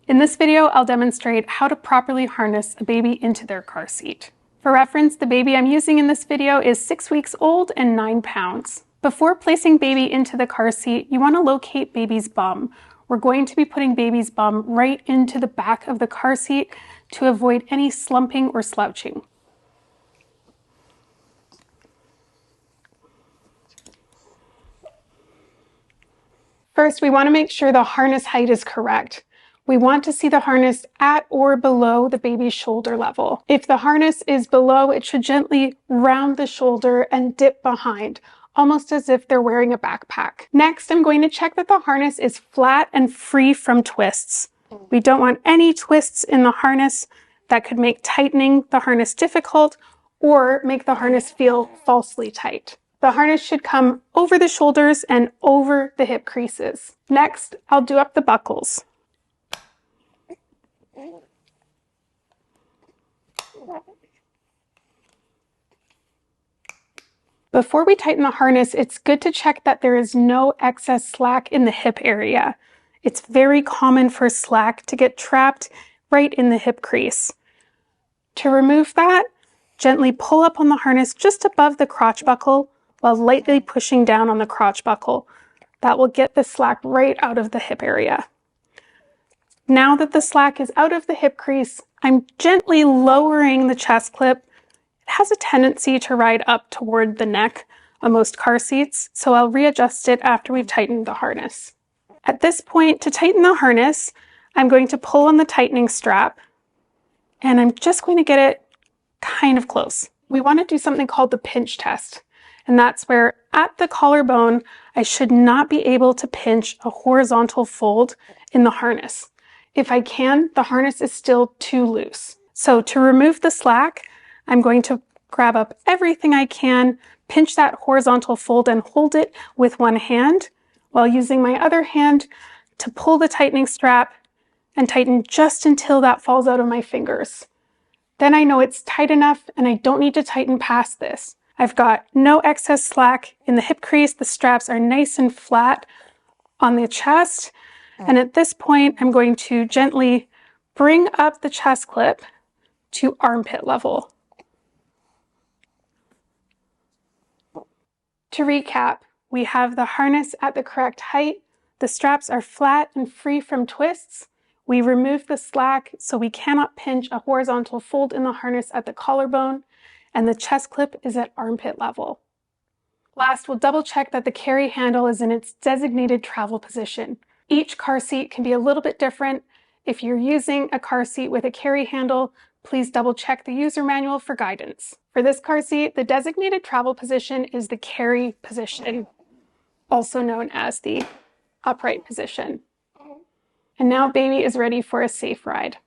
In this video, I'll demonstrate how to properly harness a baby into their car seat. For reference, the baby I'm using in this video is 6 weeks old and 9 pounds. Before placing baby into the car seat, you want to locate baby's bum. We're going to be putting baby's bum right into the back of the car seat to avoid any slumping or slouching. First, we want to make sure the harness height is correct. We want to see the harness at or below the baby's shoulder level. If the harness is below, it should gently round the shoulder and dip behind, almost as if they're wearing a backpack. Next, I'm going to check that the harness is flat and free from twists. We don't want any twists in the harness that could make tightening the harness difficult or make the harness feel falsely tight. The harness should come over the shoulders and over the hip creases. Next, I'll do up the buckles. Before we tighten the harness, it's good to check that there is no excess slack in the hip area. It's very common for slack to get trapped right in the hip crease. To remove that, gently pull up on the harness just above the crotch buckle while lightly pushing down on the crotch buckle. That will get the slack right out of the hip area. Now that the slack is out of the hip crease, I'm gently lowering the chest clip. It has a tendency to ride up toward the neck on most car seats, so I'll readjust it after we've tightened the harness. At this point, to tighten the harness, I'm going to pull on the tightening strap, and I'm just going to get it kind of close. We want to do something called the pinch test. And that's where at the collarbone, I should not be able to pinch a horizontal fold in the harness. If I can, the harness is still too loose. So to remove the slack, I'm going to grab up everything I can, pinch that horizontal fold and hold it with one hand while using my other hand to pull the tightening strap and tighten just until that falls out of my fingers. Then I know it's tight enough and I don't need to tighten past this. I've got no excess slack in the hip crease. The straps are nice and flat on the chest. And at this point, I'm going to gently bring up the chest clip to armpit level. To recap, we have the harness at the correct height. The straps are flat and free from twists. We remove the slack so we cannot pinch a horizontal fold in the harness at the collarbone. And the chest clip is at armpit level. Last, we'll double check that the carry handle is in its designated travel position. Each car seat can be a little bit different. If you're using a car seat with a carry handle, please double check the user manual for guidance. For this car seat, the designated travel position is the carry position, also known as the upright position. And now baby is ready for a safe ride.